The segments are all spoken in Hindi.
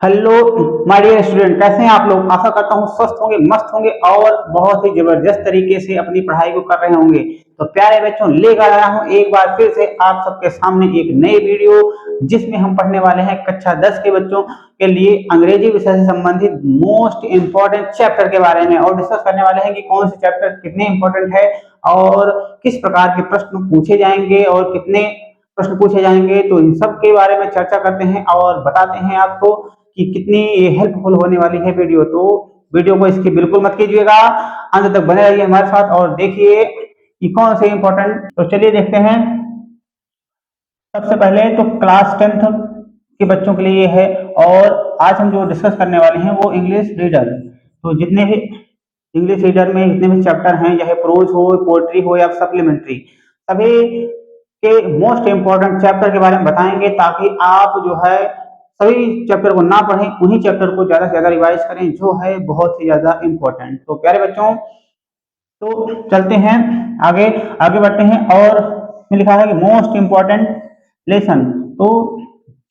हेलो माय डियर स्टूडेंट, कैसे हैं आप लोग। आशा करता हूँ स्वस्थ होंगे, मस्त होंगे और बहुत ही जबरदस्त तरीके से अपनी पढ़ाई को कर रहे होंगे। तो प्यारे बच्चों, लेकर आया हूँ एक बार फिर से आप सबके सामने एक नई वीडियो, जिसमें हम पढ़ने वाले हैं कक्षा 10 के बच्चों के लिए अंग्रेजी विषय से संबंधित मोस्ट इंपॉर्टेंट चैप्टर के बारे में, और डिस्कस करने वाले हैं कि कौन से चैप्टर कितने इंपॉर्टेंट है और किस प्रकार के प्रश्न पूछे जाएंगे और कितने प्रश्न पूछे जाएंगे। तो इन सब के बारे में चर्चा करते हैं और बताते हैं आपको कि कितनी हेल्पफुल होने वाली है वीडियो। तो वीडियो को इसकी बिल्कुल मत कीजिएगा, अंत तक बने रहिए हमारे साथ और देखिए कि कौन से इंपॉर्टेंट। तो चलिए देखते हैं। सबसे पहले तो क्लास 10th के बच्चों के लिए ये है, और आज हम जो डिस्कस करने वाले हैं वो इंग्लिश रीडर। तो जितने भी इंग्लिश रीडर में जितने भी चैप्टर हैं, चाहे प्रोज हो, पोएट्री हो या सप्लीमेंट्री, सभी के मोस्ट इंपॉर्टेंट चैप्टर के बारे में बताएंगे, ताकि आप जो है सभी चैप्टर को ना पढ़ें, उन्हीं चैप्टर को ज्यादा से ज्यादा रिवाइज करें जो है बहुत ही ज्यादा इंपॉर्टेंट। तो प्यारे बच्चों, तो चलते हैं आगे आगे बढ़ते हैं। और इसमें लिखा है कि मोस्ट इंपॉर्टेंट लेसन। तो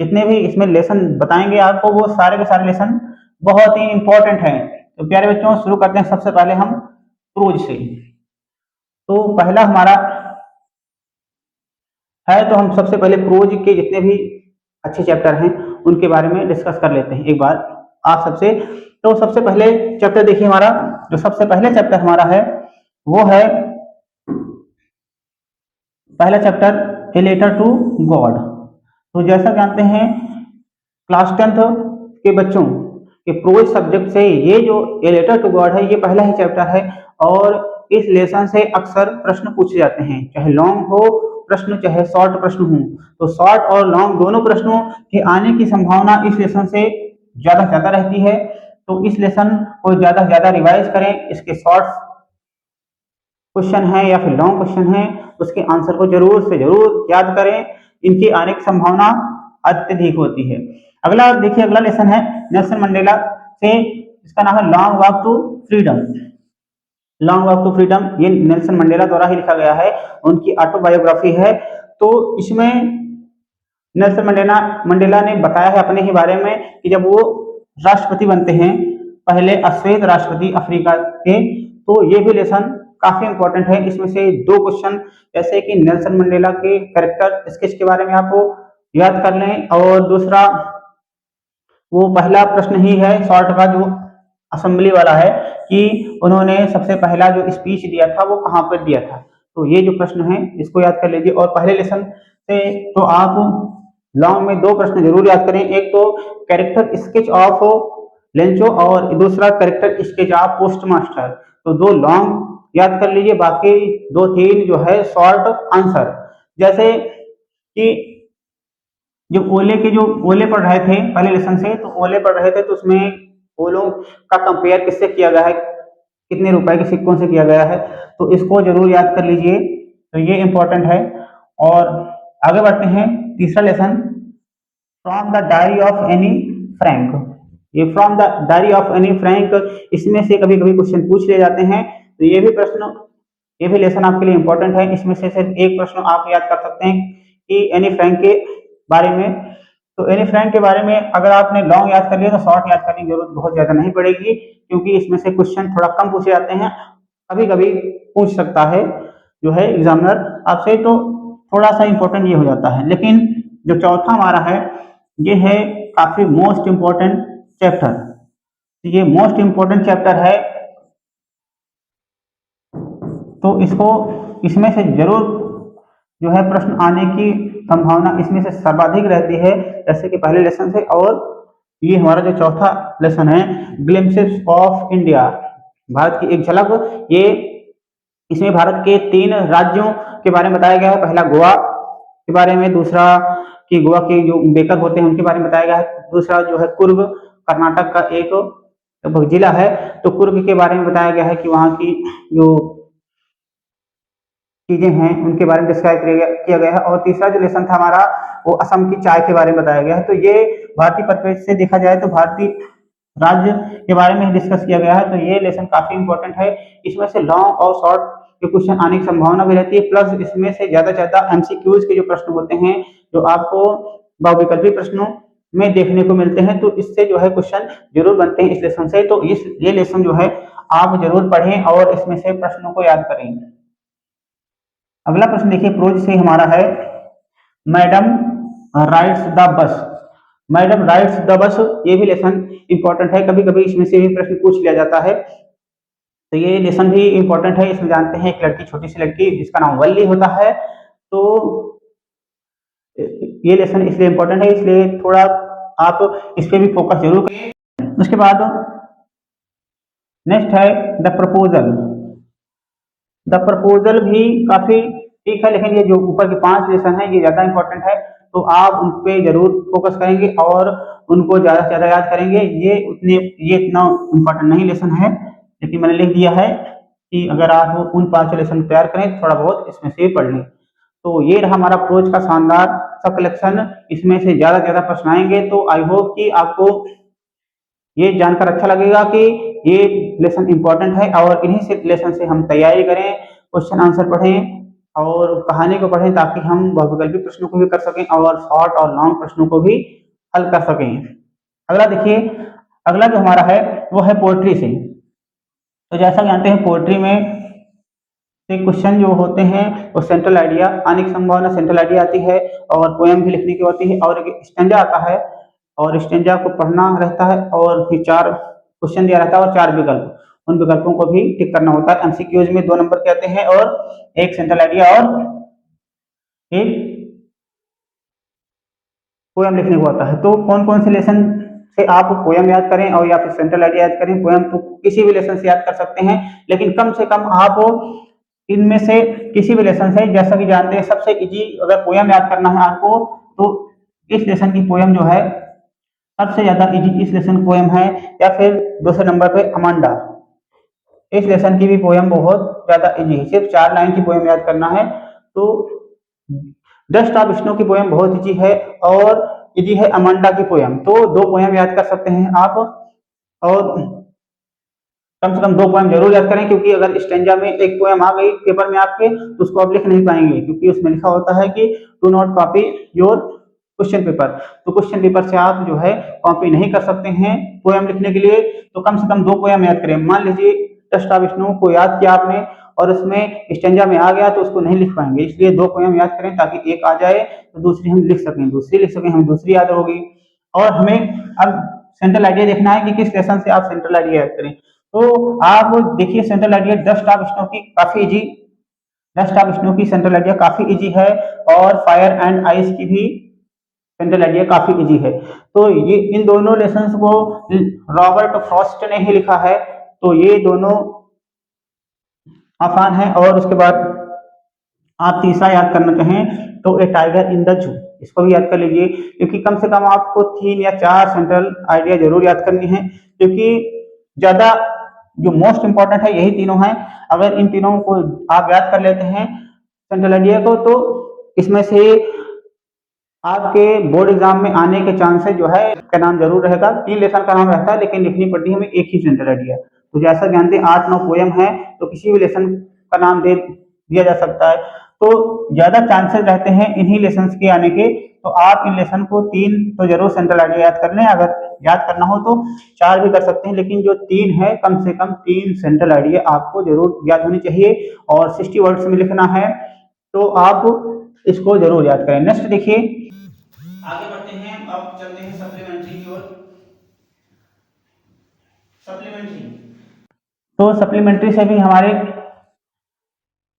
जितने भी इसमें लेसन बताएंगे आपको, वो सारे के सारे लेसन बहुत ही इंपॉर्टेंट हैं। तो प्यारे बच्चों, शुरू करते हैं सबसे पहले हम प्रोज से। तो पहला हमारा है, तो हम सबसे पहले प्रोज के जितने भी अच्छे चैप्टर हैं उनके बारे में डिस्कस कर लेते हैं एक बार आप सबसे। तो सबसे पहले चैप्टर देखिए, हमारा जो सबसे पहले चैप्टर हमारा है वो है पहला chapter, a letter to God. तो जैसा जानते हैं, क्लास 10th के बच्चों के प्रोज सब्जेक्ट से ये जो ए लेटर टू गॉड है, ये पहला ही चैप्टर है। और इस लेसन से अक्सर प्रश्न पूछे जाते हैं, चाहे लॉन्ग हो प्रश्न चाहे शॉर्ट प्रश्न हो। तो शॉर्ट और लॉन्ग दोनों प्रश्नों के आने की संभावना इस लेसन से ज्यादा ज्यादा रहती है। तो इस लेसन को ज्यादा ज्यादा रिवाइज करें। इसके शॉर्ट क्वेश्चन है या फिर लॉन्ग क्वेश्चन है, उसके आंसर को जरूर से जरूर याद करें, इनकी आने की संभावना अत्यधिक होती है। अगला देखिए, अगला लेसन है नेल्सन मंडेला से, इसका नाम है long walk to freedom. Long walk to freedom ये नेल्सन मंडेला द्वारा ही लिखा गया है, उनकी ऑटोबायोग्राफी है। तो इसमें नेल्सन मंडेला ने बताया है अपने ही बारे में कि जब वो राष्ट्रपति बनते हैं, पहले अश्वेत राष्ट्रपति अफ्रीका के। तो ये भी लेसन काफी इंपॉर्टेंट है। इसमें से दो क्वेश्चन, जैसे कि नेल्सन मंडेला के कैरेक्टर स्केच के बारे में आपको याद कर लें, और दूसरा वो पहला प्रश्न ही है शॉर्ट का जो असेंबली वाला है, कि उन्होंने सबसे पहला जो स्पीच दिया था वो कहाँ पर दिया था। तो ये जो प्रश्न है इसको याद कर लीजिए। और पहले लेसन से तो आप लॉन्ग में दो प्रश्न जरूर याद करें, एक तो कैरेक्टर स्केच ऑफ लेंचो और दूसरा character sketch of post master. तो दो लॉन्ग याद कर लीजिए, बाकी दो तीन जो है शॉर्ट आंसर। जैसे कि जब ओले पढ़ रहे थे पहले लेसन से, तो ओले पढ़ रहे थे तो उसमें ओलों का कंपेयर किससे किया गया है, कितने रुपए के सिक्कों से किया गया है। तो इसको जरूर याद कर लीजिए, तो ये इंपॉर्टेंट है। और आगे बढ़ते हैं, तीसरा lesson, from the diary of Anne Frank. ये from the diary of Anne Frank, इसमें से कभी कभी क्वेश्चन पूछ लिए जाते हैं। तो ये भी प्रश्न, ये भी लेसन आपके लिए इंपॉर्टेंट है। इसमें से सिर्फ एक प्रश्न आप याद कर सकते हैं कि एनी फ्रैंक के बारे में। तो एनी फ्रैंक के बारे में अगर आपने लॉन्ग याद कर लिया तो शॉर्ट याद करने की जरूरत बहुत ज्यादा नहीं पड़ेगी, क्योंकि इसमें से क्वेश्चन थोड़ा कम पूछे जाते हैं। कभी कभी पूछ सकता है जो है एग्जामिनर आपसे, तो थोड़ा सा इंपॉर्टेंट ये हो जाता है। लेकिन जो चौथा हमारा है, ये है काफी मोस्ट इंपॉर्टेंट चैप्टर। ये मोस्ट इंपॉर्टेंट चैप्टर है, तो इसको इसमें से जरूर जो है प्रश्न आने की संभावना इसमें से सर्वाधिक रहती है, जैसे कि पहले लेसन से। और ये हमारा जो चौथा लेसन है, ग्लिम्पसेस ऑफ इंडिया, भारत की एक झलक। ये इसमें भारत के 3 राज्यों के बारे में बताया गया है। पहला गोवा के बारे में, दूसरा कि गोवा के जो बेकर होते हैं उनके बारे में बताया गया है, दूसरा जो है कुर्ग कर्नाटक का एक जिला है, तो कुर्ग के बारे में बताया गया है कि वहाँ की जो चीजें हैं उनके बारे में डिस्क्राइब किया गया है। और तीसरा जो लेसन था हमारा, वो असम की चाय के बारे में बताया गया है। तो ये भारतीय परिप्रेक्ष्य से देखा जाए तो भारतीय राज्य के बारे में डिस्कस किया गया है। तो ये लेसन काफी इंपॉर्टेंट है। इसमें से लॉन्ग और शॉर्ट के क्वेश्चन आने की संभावना भी रहती है, प्लस इसमें से ज्यादा से ज्यादा एमसीक्यूज के जो प्रश्न होते हैं, जो आपको बहुविकल्पी प्रश्नों में देखने को मिलते हैं। तो इससे जो है क्वेश्चन जरूर बनते हैं इस लेसन से। तो ये लेसन जो है आप जरूर पढ़ें और इसमें से प्रश्नों को याद करें। अगला प्रश्न देखिए, प्रोज से हमारा है, madam rides the bus. Madam rides the bus, ये भी लेसन इंपॉर्टेंट है, कभी कभी इसमें से भी प्रश्न पूछ लिया जाता है। तो ये लेसन भी इंपॉर्टेंट है। इसमें जानते हैं एक लड़की, छोटी सी लड़की जिसका नाम वल्ली होता है, तो ये लेसन इसलिए इंपॉर्टेंट है, इसलिए थोड़ा आप इस पे भी फोकस जरूर करिए। उसके बाद नेक्स्ट है द प्रपोजल। द प्रपोजल भी काफी ठीक है, लेकिन ये जो ऊपर के 5 लेसन है ये ज्यादा इंपॉर्टेंट है, तो आप उन पे जरूर फोकस करेंगे और उनको ज्यादा से ज्यादा याद करेंगे। ये इतना इंपॉर्टेंट नहीं लेसन है, लेकिन मैंने लिख दिया है कि अगर आप उन 5 लेसन तैयार करें, थोड़ा बहुत इसमें से पढ़ लें। तो ये रहा हमारा प्रोज का शानदार सा कलेक्शन। इसमें से ज्यादा प्रश्न आएंगे, तो आई होप कि आपको ये जानकर अच्छा लगेगा कि ये लेसन इंपॉर्टेंट है और इन्हीं से लेसन से हम तैयारी करें, क्वेश्चन आंसर पढ़ें और कहानी को पढ़ें, ताकि हम बहुविकल्पी प्रश्नों को भी कर सकें और शॉर्ट और लॉन्ग प्रश्नों को भी हल कर सकें। अगला देखिए, अगला जो हमारा है वो है पोएट्री से। तो जैसा जानते हैं पोएट्री में क्वेश्चन जो होते हैं वो सेंट्रल आइडिया आने की संभावना, सेंट्रल आइडिया आती है और पोएम भी लिखने की होती है और एक स्टेंजा आता है और स्टेंजा को पढ़ना रहता है और फिर 4 क्वेश्चन दिया रहता है और 4 विकल्प, उन विकल्पों को भी टिक करना होता है। एमसीक्यूज में 2 नंबर के आते हैं और एक सेंट्रल आइडिया और एक पोएम लिखने को आता है। तो कौन कौन से लेसन से आप पोएम याद करें और या फिर सेंट्रल आइडिया याद करें, पोएम तो किसी भी लेसन से याद कर सकते हैं, लेकिन कम से कम आप इनमें से किसी भी लेसन से, जैसा कि जानते हैं सबसे इजी अगर पोएम याद करना है आपको, तो इस लेसन की पोएम जो है सबसे ज्यादा इजी इस लेसन की पोएम है, या फिर दूसरे नंबर पे अमांडा। इस लेसन की भी पोएम बहुत ज्यादा इजी है, सिर्फ 4 लाइन की पोएम याद करना है। तो डस्ट ऑफ स्नो की पोएम बहुत इजी है और इजी है अमांडा की पोएम। तो 2 पोएम याद कर सकते हैं आप और कम से कम 2 पोएम जरूर याद करें, क्योंकि अगर स्टेंजा में एक पोएम आ गई पेपर में आपके तो उसको आप लिख नहीं पाएंगे, क्योंकि उसमें लिखा होता है कि do not copy your question paper. तो क्वेश्चन पेपर से आप जो है कॉपी नहीं कर सकते हैं पोएम लिखने के लिए। तो कम से कम 2 पोएम याद करें। मान लीजिए डस्ट ऑफ स्नो को याद किया आपने और उसमें स्टेंजा में आ गया तो उसको नहीं लिख पाएंगे, इसलिए 2 पोएम याद करें ताकि एक आ जाए तो दूसरी हम लिख सकें, हमें दूसरी याद होगी। और हमें अब सेंट्रल आइडिया देखना है कि किस लेसन से आप सेंट्रल आइडिया याद करें। तो आप देखिए central idea dust of snow की काफी इजी, डस्ट ऑफ स्नो की सेंट्रल आइडिया काफी इजी है और फायर एंड आइस की भी सेंट्रल आइडिया काफी इजी है। तो ये इन दोनों लेसन्स को रॉबर्ट फ्रॉस्ट ने ही लिखा है, तो ये दोनों आसान है। और उसके बाद आप तीसरा याद करना चाहें तो ए टाइगर इन द जू, इसको भी याद कर लीजिए, क्योंकि कम से कम आपको 3 या 4 सेंट्रल आइडिया जरूर याद करनी है, क्योंकि ज्यादा जो मोस्ट इंपॉर्टेंट है यही तीनों हैं। अगर इन तीनों को आप याद कर लेते हैं सेंट्रल आइडिया को, तो इसमें से आपके बोर्ड एग्जाम में आने के चांसेस जो है का नाम जरूर रहेगा। 3 लेसन का नाम रहता है, लेकिन लिखनी पड़ती है हमें एक ही सेंट्रल आइडिया। तो जैसा जानते हैं 8-9 पोएम है, तो किसी भी लेसन का नाम दे दिया जा सकता है, तो ज्यादा चांसेस रहते हैं इन्हीं लेसन के आने के। तो आप इन लेसन को 3 तो जरूर सेंट्रल आइडिया याद कर लें, अगर याद करना हो तो 4 भी कर सकते हैं, लेकिन जो 3 है कम से कम 3 सेंट्रल आइडिया आपको जरूर याद होनी चाहिए और 60 वर्ड्स में लिखना है, तो आप इसको जरूर याद करें। नेक्स्ट देखिए, आगे बढ़ते हैं, अब चलते हैं सप्लीमेंट्री की ओर। सप्लीमेंट्री, तो सप्लीमेंट्री से भी हमारे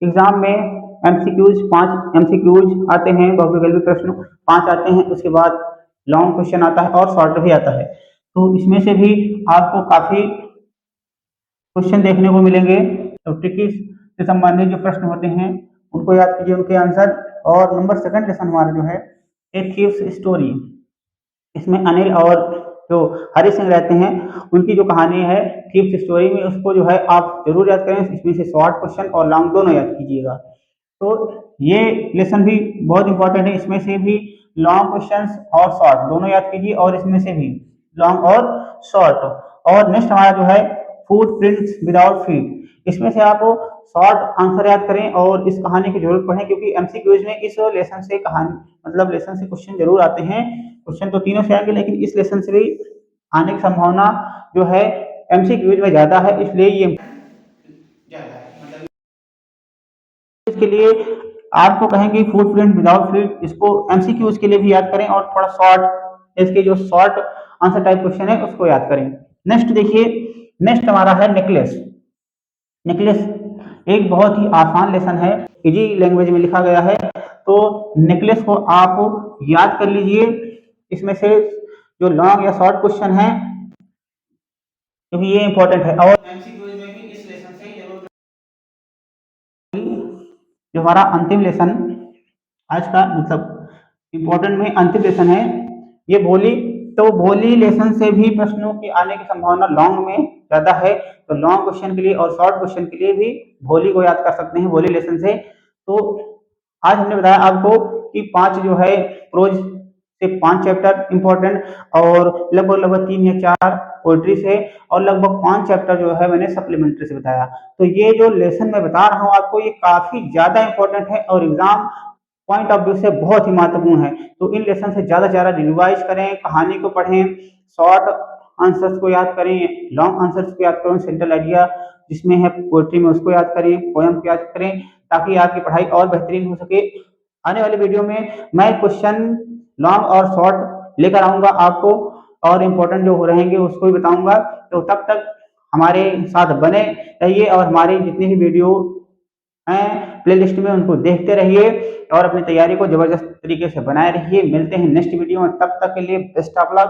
एग्जाम में एमसीक्यूज 5 एमसीक्यूज आते हैं, बहुविकल्पी प्रश्न 5 आते हैं, उसके बाद लॉन्ग क्वेश्चन आता है और शॉर्ट भी आता है। तो इसमें से भी आपको काफी क्वेश्चन देखने को मिलेंगे। तो ट्रिकी से संबंधित जो प्रश्न होते हैं उनको याद कीजिए, उनके आंसर। और नंबर 2 लेसन हमारा जो है ए थीव्स स्टोरी, इसमें अनिल और जो हरि सिंह रहते हैं उनकी जो कहानी है थीव्स स्टोरी में, उसको जो है आप जरूर याद करें। इसमें से शॉर्ट क्वेश्चन और लॉन्ग दोनों याद कीजिएगा। तो ये लेसन भी बहुत इंपॉर्टेंट है, इसमें से भी लॉन्ग क्वेश्चंस और शॉर्ट दोनों याद कीजिए, और इसमें से भी लॉन्ग और शॉर्ट। और नेक्स्ट हमारा जो है फुटप्रिंट्स विदाउट फीट, इसमें से आप शॉर्ट आंसर याद करें और इस कहानी की जरूर पढ़ें, क्योंकि एमसीक्यूज में इस लेसन से कहानी मतलब लेसन से क्वेश्चन जरूर आते हैं। क्वेश्चन तो तीनों से आएंगे, लेकिन इस लेसन से भी आने की संभावना जो है एमसीक्यूज में ज्यादा है, इसलिए ये ज्यादा है। मतलब इसके लिए आपको कहेंगे फुटप्रिंट विदाउट फ्लूइड, इसको एमसीक्यूज के लिए भी याद करें और थोड़ा शॉर्ट इसके जो शॉर्ट आंसर टाइप क्वेश्चन है उसको याद करें। नेक्स्ट देखिए, नेक्स्ट हमारा है नेकलेस। नेकलेस एक बहुत ही आसान लेसन है, इजी लैंग्वेज में लिखा गया है, तो नेकलेस को आप याद कर लीजिए। इसमें से जो लॉन्ग या शॉर्ट क्वेश्चन है क्योंकि ये इंपॉर्टेंट है, और एमसीक्यूज में भी इस लेसन से जरूर। जो हमारा अंतिम लेसन आज का मतलब इंपॉर्टेंट में अंतिम लेसन है ये भोली, तो भोली लेसन से भी प्रश्नों की आने की संभावना लॉन्ग में ज्यादा है, तो लॉन्ग क्वेश्चन के लिए और शॉर्ट क्वेश्चन के लिए भी भोली को याद कर सकते हैं भोली लेसन से। तो आज हमने बताया आपको कि 5 जो है प्रोज से 5 चैप्टर इंपॉर्टेंट, और लगभग 3 या 4 पोएट्री से, और लगभग 5 चैप्टर जो है मैंने सप्लीमेंट्री से बताया। तो ये जो लेसन मैं बता रहा हूँ आपको ये काफी ज्यादा इंपॉर्टेंट है और एग्जाम पॉइंट ऑफ व्यू से बहुत ही महत्वपूर्ण है। तो इन लेसन से ज्यादा से ज्यादा रिवाइज करें, कहानी को पढ़ें, शॉर्ट आंसर्स को याद करें, लॉन्ग आंसर्स को याद करें, सेंट्रल आइडिया जिसमें है पोएट्री में उसको याद करें, पोएम को याद करें, ताकि आपकी पढ़ाई और बेहतरीन हो सके। आने वाले वीडियो में मैं क्वेश्चन लॉन्ग और शॉर्ट लेकर आऊंगा आपको, और इम्पोर्टेंट जो हो रहेंगे उसको भी बताऊंगा। तो तब तक हमारे साथ बने रहिए और हमारी जितनी भी वीडियो हैं प्लेलिस्ट में उनको देखते रहिए और अपनी तैयारी को जबरदस्त तरीके से बनाए रहिए। मिलते हैं नेक्स्ट वीडियो में, तब तक के लिए बेस्ट ऑफ लक।